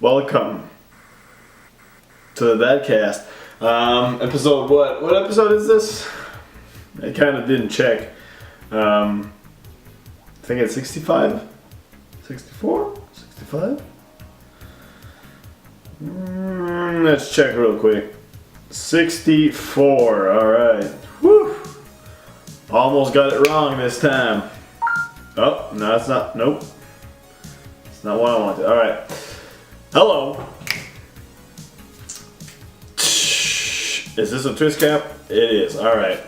Welcome to the BADCAST. Episode what? What episode is this? I kind of didn't check. I think it's 65? 64? 65? Let's check real quick. 64, alright. Whew! Almost got it wrong this time. Oh, no, it's not. Nope. It's not what I wanted. Alright. Hello. Is this a twist cap? It is. Alright.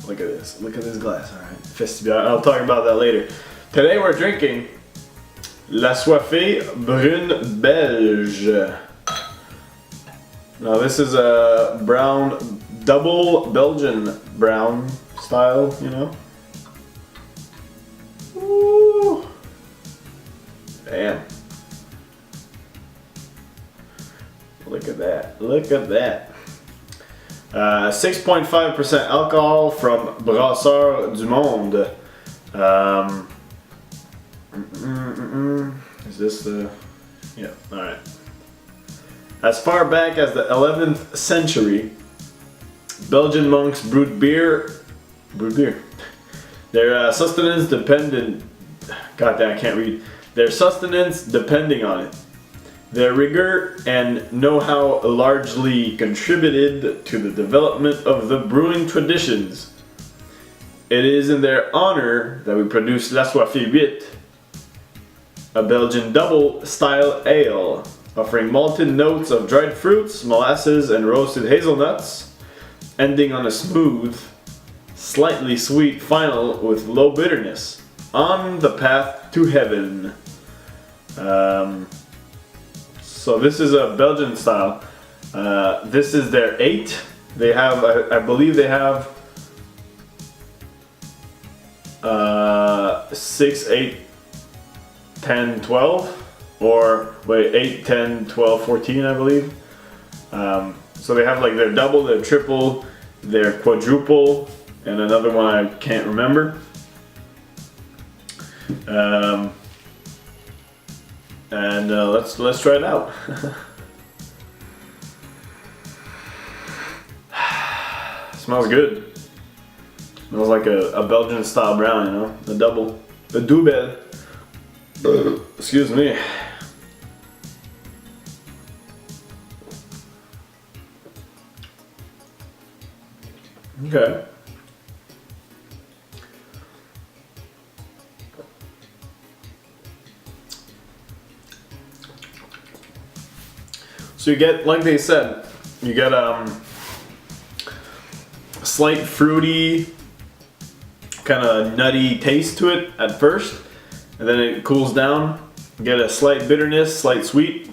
Look at this. Look at this glass. Alright. Festival. I'll talk about that later. Today we're drinking La Soifée Brune Belge. Now this is a brown, double Belgian brown style, you know. Ooh. Damn. Look at that. Look at that. 6.5% alcohol from Brasseur du Monde. Is this the... Yeah, alright. As far back as the 11th century, Belgian monks brewed beer. Their sustenance dependent... Goddamn, I can't read. Their sustenance depending on it. Their rigor and know-how largely contributed to the development of the brewing traditions. It is in their honor that we produce La Soifée 8, a Belgian double-style ale, offering malted notes of dried fruits, molasses, and roasted hazelnuts, ending on a smooth, slightly sweet final with low bitterness, on the path to heaven. So this is a Belgian style. This is their 8. They have, I believe they have 6, 8, 10, 12, or wait, 8, 10, 12, 14, I believe. So they have like their double, their triple, their quadruple, and another one I can't remember. Let's try it out. Smells good. Smells like a Belgian style brown, you know, a double, a double. Excuse me. Okay. So you get, like they said, you get a slight fruity, kind of nutty taste to it at first, and then it cools down. You get a slight bitterness, slight sweet,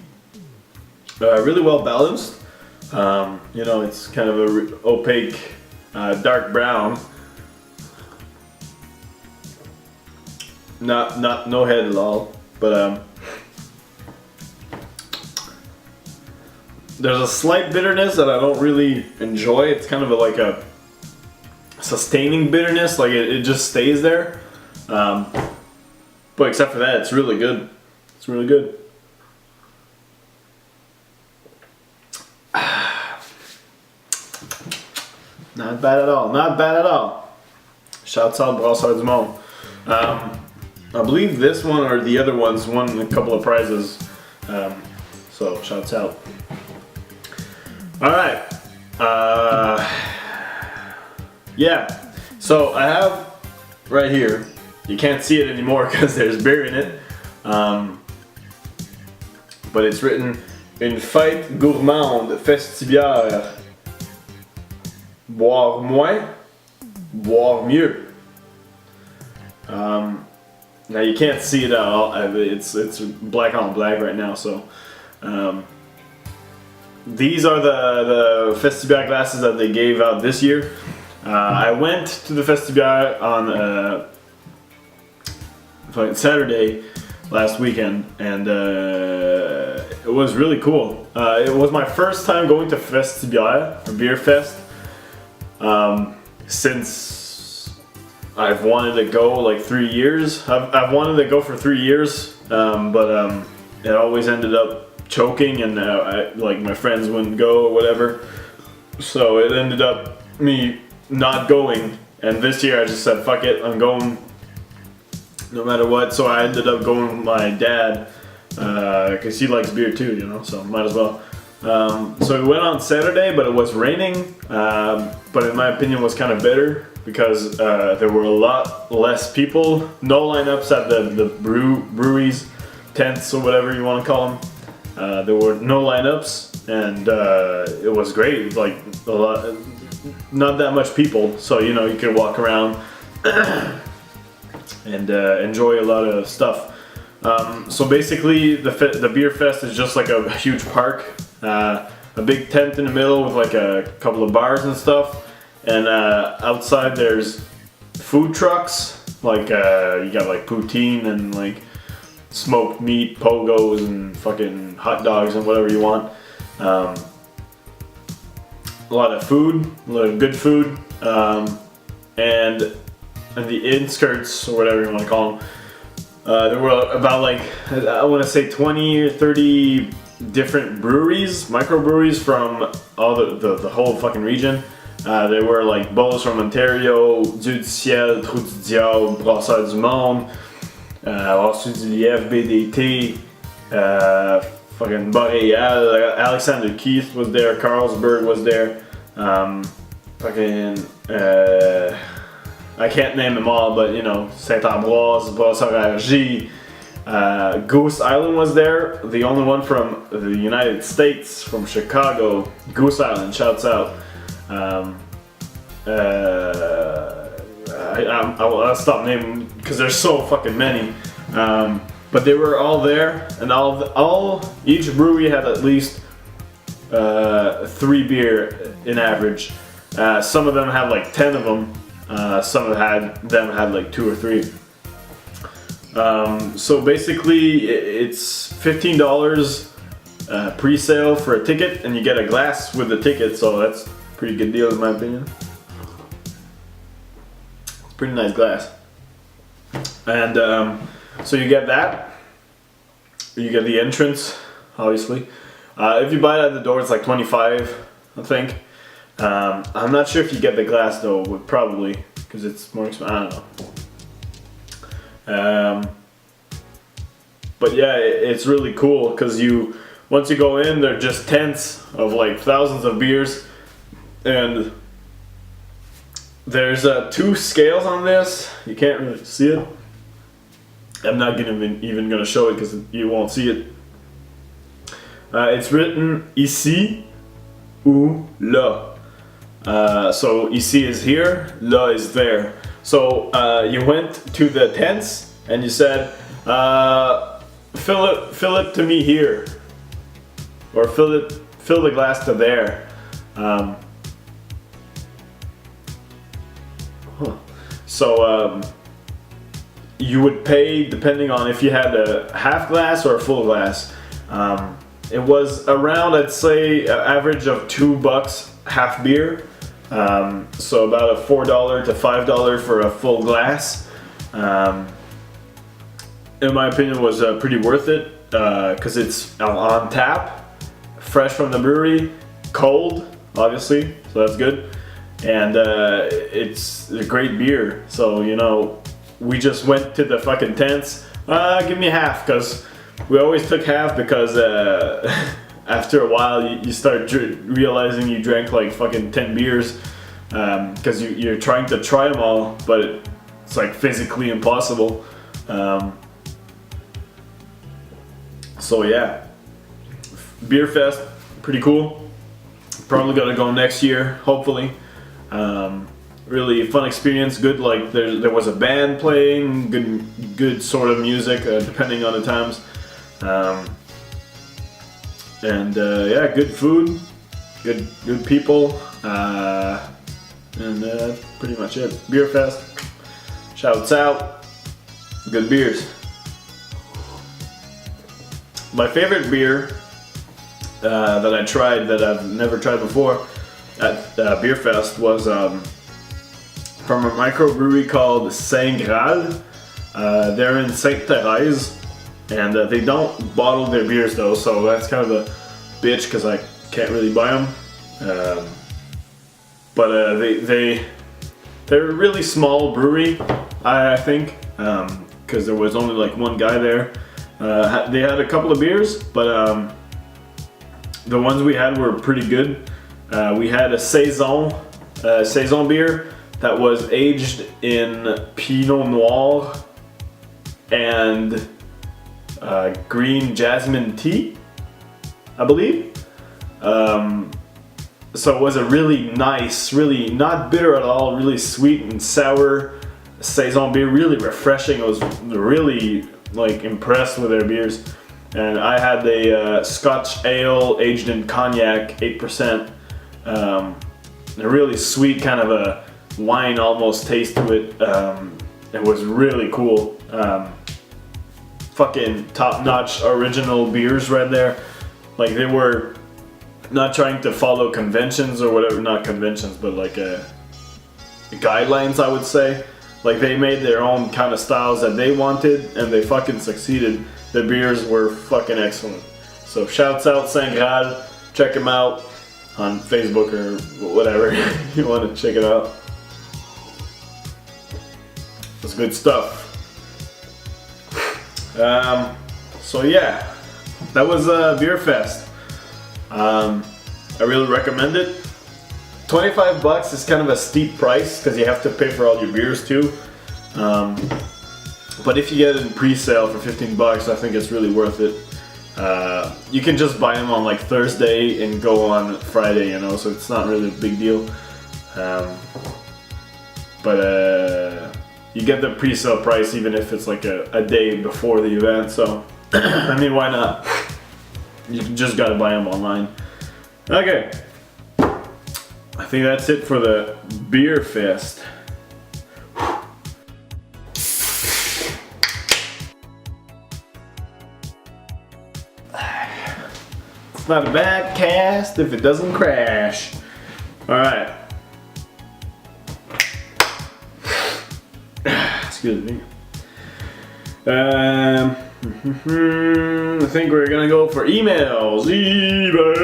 really well balanced. You know, it's kind of a opaque, dark brown. No head at all, but there's a slight bitterness that I don't really enjoy. It's kind of like a sustaining bitterness, like it just stays there. But except for that, it's really good. It's really good. Not bad at all. Not bad at all. Shouts out Brasseur du Monde. I believe this one or the other ones won a couple of prizes. So shouts out. Alright, yeah, so I have right here, you can't see it anymore because there's beer in it, but it's written, Une fête gourmande festivière, boire moins, boire mieux. Now you can't see it at all, it's black on black right now, so these are the Festival glasses that they gave out this year. I went to the Festival on Saturday last weekend, and it was really cool. It was my first time going to Festival, or Beer Fest, since I've wanted to go like 3 years. I've wanted to go for 3 years, but it always ended up choking, and like my friends wouldn't go or whatever. So it ended up me not going. And this year I just said, fuck it, I'm going no matter what. So I ended up going with my dad, because he likes beer too, you know, so might as well. So we went on Saturday, but it was raining, but in my opinion was kind of better because there were a lot less people. No lineups at the breweries, tents or whatever you want to call them. There were no lineups, and it was great. Like a lot, not that much people, so you know you could walk around and enjoy a lot of stuff. So basically, the beer fest is just like a huge park, a big tent in the middle with like a couple of bars and stuff, and outside there's food trucks. Like you got like poutine and like smoked meat, pogos, and fucking hot dogs and whatever you want. A lot of food, a lot of good food, and the inskirts or whatever you want to call them. There were about like, I want to say 20 or 30 different breweries, microbreweries from all the whole fucking region. There were like Bows from Ontario, Dieu du Ciel, Trou du Diable, Brasseur du Monde, ensuite du Lièvre, BDT, fucking Boreal, Alexander Keith was there, Carlsberg was there, I can't name them all, but you know, Saint-Ambroise, Brasseur RG, Goose Island was there, the only one from the United States, from Chicago. Goose Island, shouts out. I'll stop naming because there's so fucking many. But they were all there, and each brewery had at least 3 beer in average. Some of them had like 10 of them. Some of them had like 2 or 3. So basically, it's $15 pre-sale for a ticket, and you get a glass with the ticket. So that's a pretty good deal in my opinion. It's a pretty nice glass. And so you get that. You get the entrance, obviously. If you buy it at the door, it's like $25, I think. I'm not sure if you get the glass though, but probably, because it's more expensive. I don't know. But yeah, it's really cool because once you go in, they're just tents of like thousands of beers, and there's 2 scales on this. You can't really see it. I'm not even gonna show it because you won't see it. It's written ici ou là. So ici is here, là is there. So you went to the tents and you said, fill it to me here, or fill the glass to there. So you would pay depending on if you had a half glass or a full glass. It was around, I'd say, an average of $2 half beer. So about a $4 to $5 for a full glass. In my opinion, was pretty worth it because it's on tap, fresh from the brewery, cold, obviously, so that's good. And it's a great beer. So you know, we just went to the fucking tents. Give me half, because we always took half because after a while you start realizing you drank like fucking 10 beers because you're trying to try them all, but it's like physically impossible. So yeah, Beer Fest, pretty cool. Probably gonna go next year, hopefully. Really fun experience. Good, like there was a band playing, good sort of music depending on the times. And yeah, good food, good people, and that's pretty much it. Beer Fest, shouts out, good beers. My favorite beer that I tried that I've never tried before at Beer Fest was from a microbrewery called Saint Graal. They're in Sainte-Thérèse. And they don't bottle their beers though, so that's kind of a bitch because I can't really buy them. But they're a really small brewery, I think, because there was only like one guy there. They had a couple of beers, but the ones we had were pretty good. We had a saison beer that was aged in Pinot Noir and green jasmine tea, I believe. So it was a really nice, really not bitter at all, really sweet and sour saison beer, really refreshing. I was really like impressed with their beers. And I had the Scotch ale aged in cognac, 8%. A really sweet kind of a wine almost taste to it. It was really cool. Fucking top-notch original beers right there. Like they were not trying to follow conventions or whatever, not conventions, but like guidelines, I would say. Like they made their own kind of styles that they wanted, and they fucking succeeded. The beers were fucking excellent. So shouts out Saint Graal, check them out on Facebook or whatever you want to check it out. It's good stuff. So yeah, that was Beer Fest. I really recommend it. $25 is kind of a steep price because you have to pay for all your beers too. But if you get it in pre-sale for $15, I think it's really worth it. You can just buy them on like Thursday and go on Friday, you know, so it's not really a big deal. But you get the pre-sale price even if it's like a day before the event, so I mean, why not? You just gotta buy them online. Okay, I think that's it for the Beer Fest. It's not a BADCAST if it doesn't crash. Alright. Excuse me. I think we're gonna go for emails. Emails.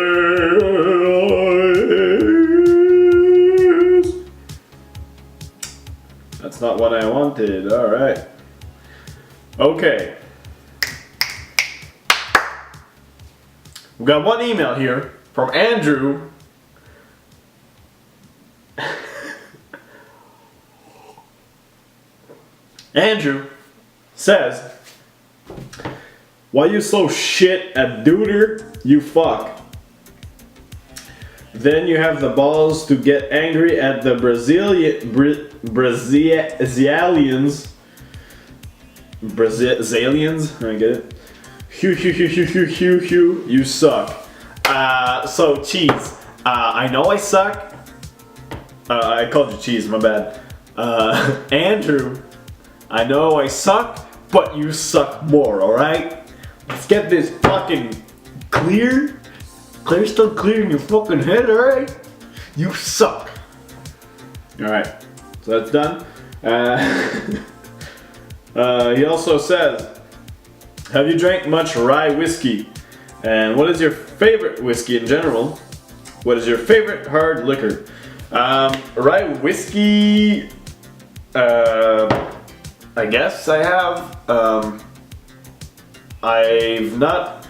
That's not what I wanted. Alright. Okay. We've got one email here from Andrew. Andrew says, "Why you so shit at Duder, you fuck? Then you have the balls to get angry at the Brazilians, I get it. Hugh, you suck. So Cheese, I know I suck. I called you Cheese, my bad. Andrew, I know I suck, but you suck more, alright? Let's get this fucking clear. Still clear in your fucking head, alright? You suck. Alright, so that's done. He also says, have you drank much rye whiskey? And what is your favorite whiskey in general? What is your favorite hard liquor? Rye whiskey, I guess I have. I've not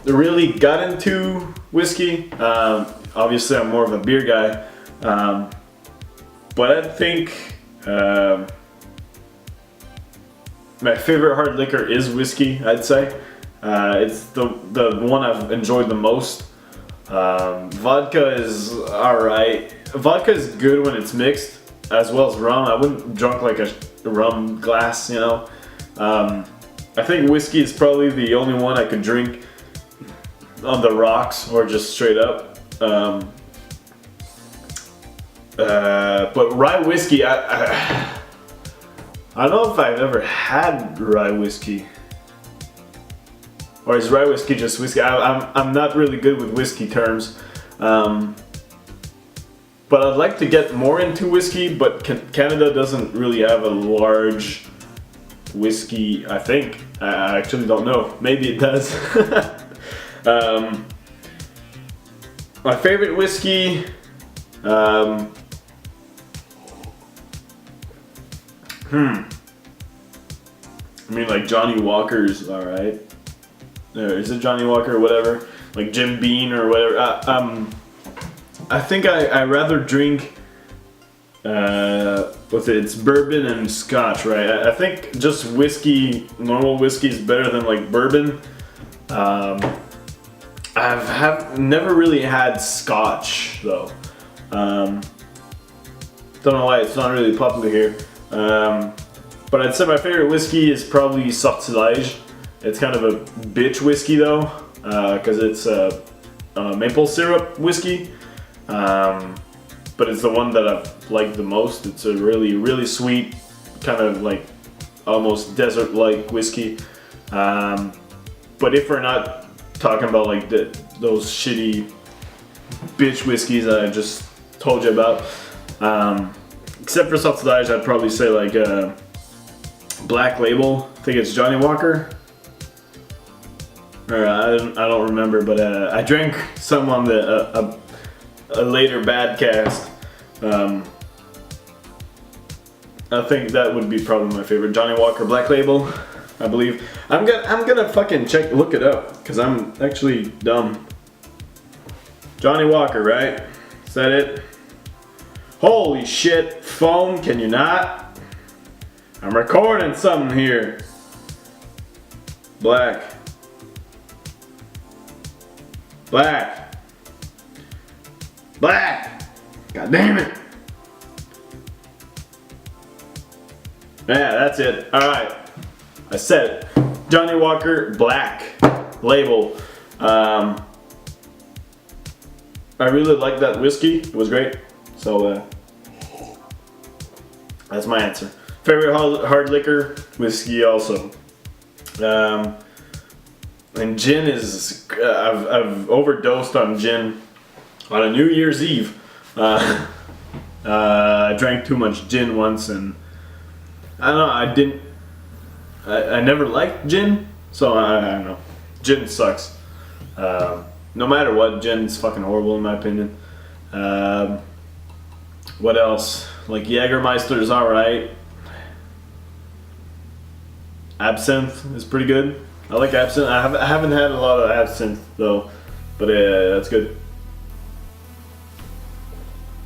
really got into whiskey. Obviously I'm more of a beer guy. But I think my favorite hard liquor is whiskey, I'd say. It's the one I've enjoyed the most. Vodka is alright. Vodka is good when it's mixed, as well as rum. I wouldn't drink like a rum glass, you know. I think whiskey is probably the only one I could drink on the rocks or just straight up. But rye whiskey, I don't know if I've ever had rye whiskey. Or is rye whiskey just whiskey? I'm not really good with whiskey terms. But I'd like to get more into whiskey, but Canada doesn't really have a large whiskey, I think. I actually don't know. Maybe it does. My favorite whiskey, I mean, like Johnny Walker's alright. Is it Johnny Walker or whatever? Like Jim Beam or whatever. I think I rather drink, it's bourbon and scotch, right? I think just whiskey, normal whiskey is better than like bourbon. I've never really had scotch though. Don't know why it's not really popular here. But I'd say my favorite whiskey is probably Sortilège. It's kind of a bitch whiskey though, because it's a maple syrup whiskey. But it's the one that I've liked the most. It's a really, really sweet, kind of like almost desert-like whiskey. But if we're not talking about like those shitty bitch whiskeys that I just told you about, except for Sortilège, I'd probably say like Black Label. I think it's Johnny Walker. Or I don't remember, but I drank some on a later BADCAST. I think that would be probably my favorite. Johnny Walker Black Label, I believe. I'm gonna fucking look it up, because I'm actually dumb. Johnny Walker, right? Is that it? Holy shit, phone, can you not? I'm recording something here. Black. God damn it. Yeah, that's it. Alright. I said it. Johnny Walker Black Label. I really like that whiskey. It was great. So, that's my answer. Favorite hard liquor? Whiskey also. And gin is, I've overdosed on gin on a New Year's Eve. I drank too much gin once, and I don't know, I never liked gin, so I don't know. Gin sucks. No matter what, gin's fucking horrible in my opinion. What else? Like Jägermeister's alright. Absinthe is pretty good. I like absinthe. I haven't had a lot of absinthe though, but that's good.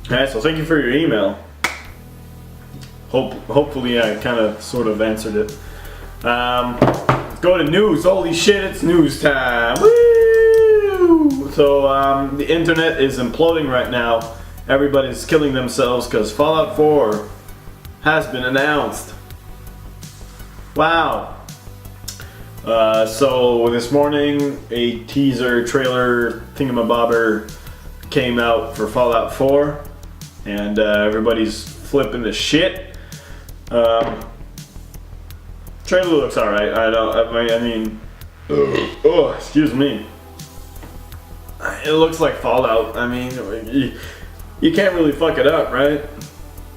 Alright, so thank you for your email. Hopefully I kind of sort of answered it. Go to news. Holy shit, it's news time. Woo! So the internet is imploding right now. Everybody's killing themselves because Fallout 4 has been announced. Wow. So this morning a teaser trailer thingamabobber came out for Fallout 4, and everybody's flipping the shit. Trailer looks alright. I mean, oh, excuse me. It looks like Fallout. I mean, you can't really fuck it up, right?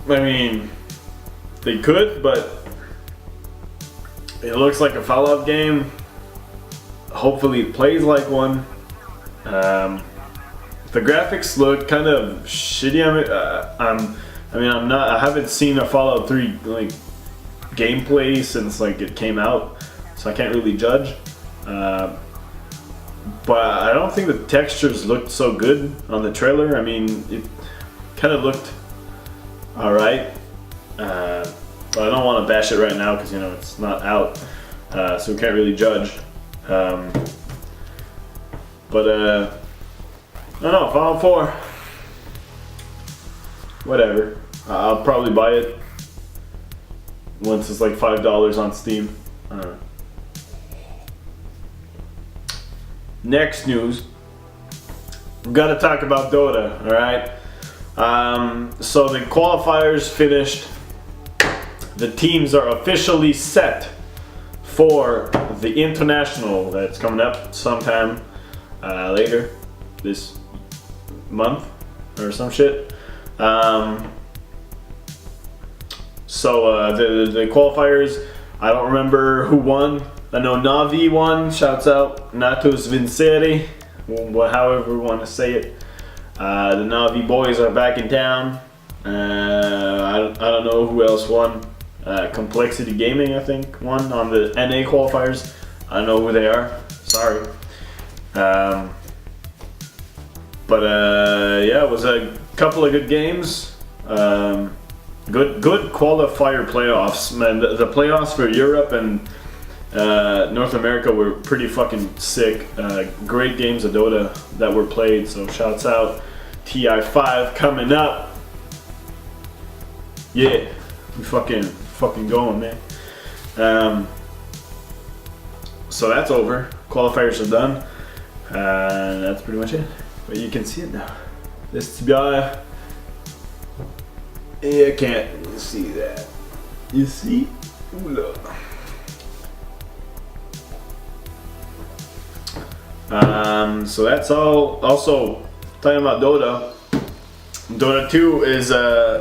I mean, they could, but it looks like a Fallout game. Hopefully it plays like one. The graphics look kind of shitty. I haven't seen a Fallout 3 like gameplay since like it came out, so I can't really judge. But I don't think the textures looked so good on the trailer. I mean, it kind of looked alright. But I don't want to bash it right now because, you know, it's not out, so we can't really judge. But I don't know, Fallout 4, whatever. I'll probably buy it once it's like $5 on Steam. I don't know. Next news, we've got to talk about Dota, alright? So the qualifiers finished. The teams are officially set for the international that's coming up sometime later this month or some shit. So the qualifiers I don't remember who won. I know Navi won. Shouts out Natus Vincere, however you want to say it. The Navi boys are back in town. I don't know who else won. Complexity Gaming, I think, won on the NA qualifiers. I don't know who they are. Sorry. Yeah, it was a couple of good games. Good qualifier playoffs, man. The playoffs for Europe and North America were pretty fucking sick. Great games of Dota that were played. So shouts out TI5 coming up. Yeah, we fucking going, man. So that's over. Qualifiers are done. That's pretty much it. But you can see it now. This guy. You can't see that. You see? Look. So that's all. Also, talking about Dota. Dota 2 is,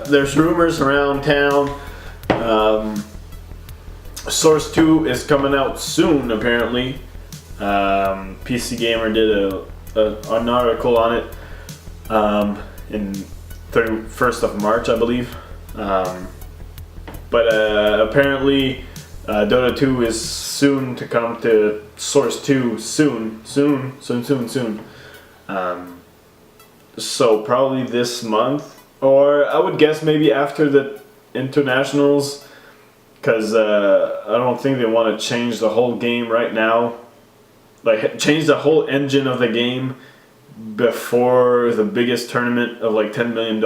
there's rumors around town. Source 2 is coming out soon, apparently. PC Gamer did an article on it in 31st of March, I believe. But apparently Dota 2 is soon to come to Source 2 soon. So probably this month, or I would guess maybe after the internationals, because I don't think they want to change the whole game right now. Like, change the whole engine of the game before the biggest tournament of like $10 million,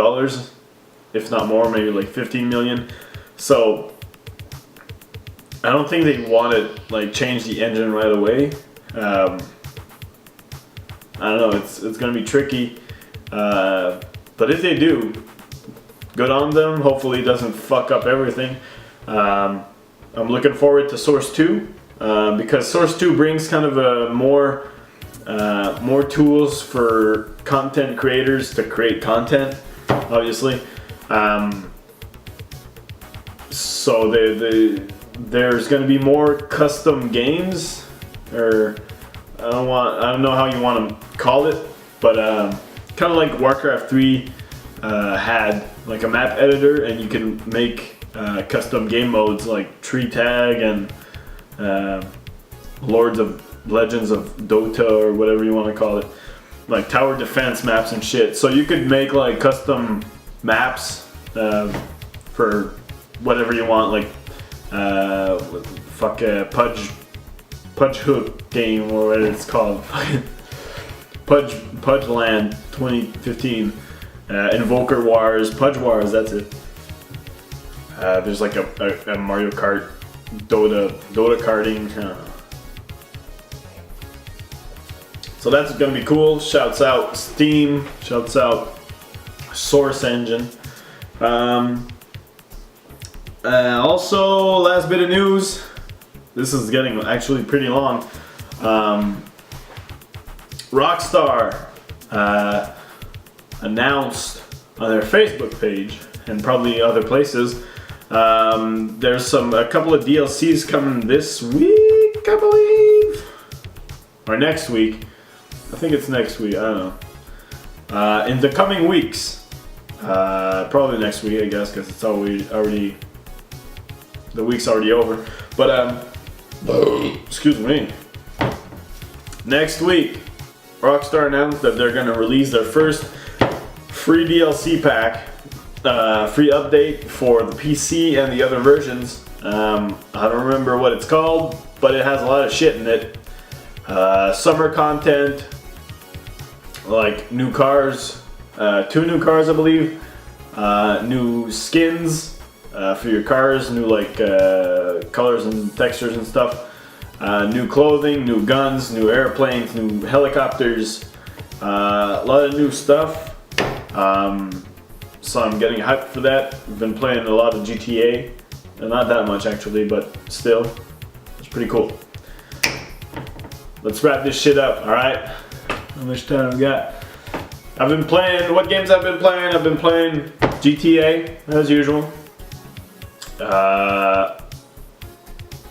if not more, maybe like 15 million. So I don't think they want to like change the engine right away. I don't know, it's gonna be tricky. But if they do, good on them. Hopefully it doesn't fuck up everything. I'm looking forward to Source 2 because Source 2 brings kind of a more tools for content creators to create content, obviously. So there's going to be more custom games, or I don't know how you want to call it, but kind of like Warcraft 3 had like a map editor, and you can make custom game modes like Tree Tag and Legends of Dota, or whatever you want to call it, like tower defense maps and shit. So you could make like custom maps for whatever you want, like Pudge Hook game, or what it's called. Pudge Land 2015, Invoker Wars, Pudge Wars, that's it. There's like a Mario Kart, Dota karting. I don't know. So that's gonna be cool. Shouts out Steam. Shouts out Source Engine. Also, last bit of news. This is getting actually pretty long. Rockstar announced on their Facebook page, and probably other places, there's a couple of DLCs coming this week, I believe, or next week. I think it's next week. I don't know. In the coming weeks, probably next week, I guess, because it's already the week's already over. But excuse me. Next week, Rockstar announced that they're gonna release their first free DLC pack, free update for the PC and the other versions. I don't remember what it's called, but it has a lot of shit in it. Summer content, like new cars, 2 new cars, I believe, new skins for your cars, new like colors and textures and stuff, new clothing, new guns, new airplanes, new helicopters, a lot of new stuff. So I'm getting hyped for that. I've been playing a lot of GTA, not that much actually, but still, it's pretty cool. Let's wrap this shit up, alright? How much time we got? I've been playing, what games I've been playing? I've been playing GTA, as usual.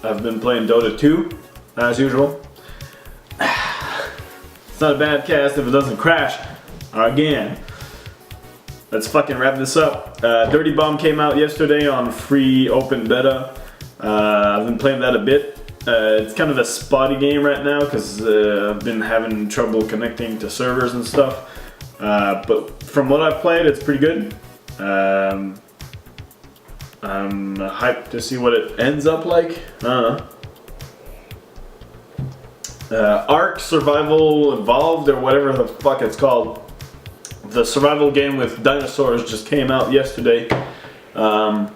I've been playing Dota 2, as usual. It's not a bad cast if it doesn't crash again. Let's fucking wrap this up. Dirty Bomb came out yesterday on free open beta. I've been playing that a bit. It's kind of a spotty game right now because I've been having trouble connecting to servers and stuff. But from what I've played, it's pretty good. I'm hyped to see what it ends up like. I don't know. Ark Survival Evolved, or whatever the fuck it's called. The survival game with dinosaurs just came out yesterday. It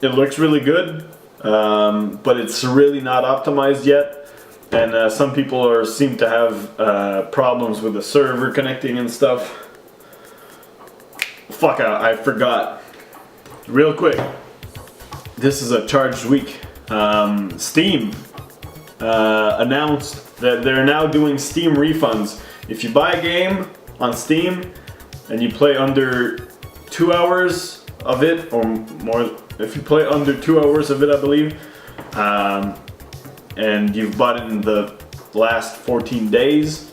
looks really good, but it's really not optimized yet. And some people seem to have problems with the server connecting and stuff. Fuck, I forgot. Real quick, this is a charged week. Steam announced that they're now doing Steam refunds. If you buy a game on Steam and you play under 2 hours of it, or more, if you play under 2 hours of it, I believe, and you've bought it in the last 14 days,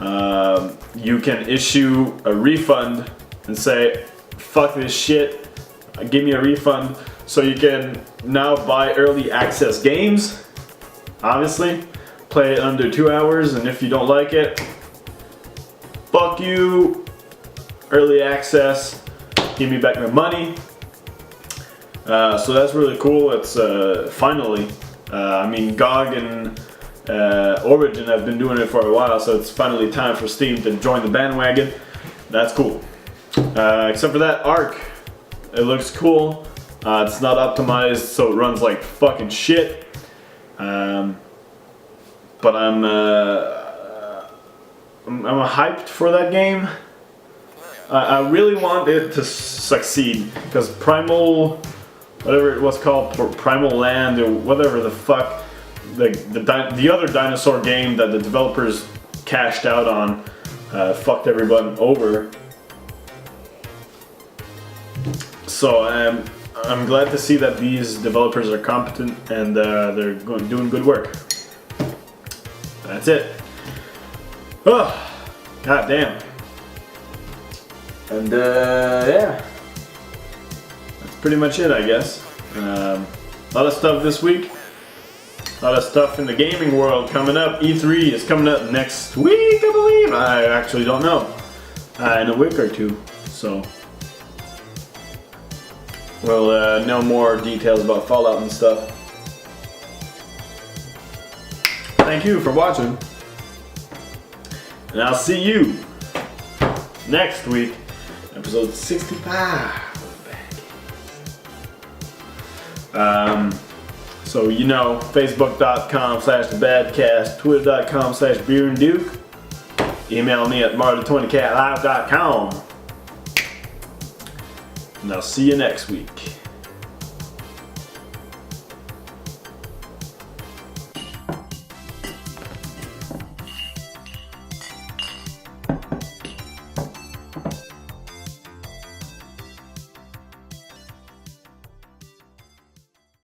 you can issue a refund and say, fuck this shit, give me a refund. So you can now buy early access games, obviously, play it under 2 hours, and if you don't like it, fuck you, early access, give me back my money. So that's really cool. It's finally, I mean, GOG and Origin have been doing it for a while, so it's finally time for Steam to join the bandwagon. That's cool. Except for that, Ark, it looks cool. It's not optimized, so it runs like fucking shit. But I'm hyped for that game. I really want it to succeed because Primal, whatever it was called, Primal Land or whatever the fuck, the other dinosaur game that the developers cashed out on, fucked everyone over. So I'm glad to see that these developers are competent and they're doing good work. That's it. Oh, god damn. And yeah, that's pretty much it, I guess. A lot of stuff this week. A lot of stuff in the gaming world coming up. E3 is coming up next week, I believe. I actually don't know. In a week or two. So we'll know more details about Fallout and stuff. Thank you for watching. And I'll see you next week. Episode 65. So you know, Facebook.com/BADCAST, Twitter.com/BeerandDuke. Email me at marta20catlive.com. And I'll see you next week.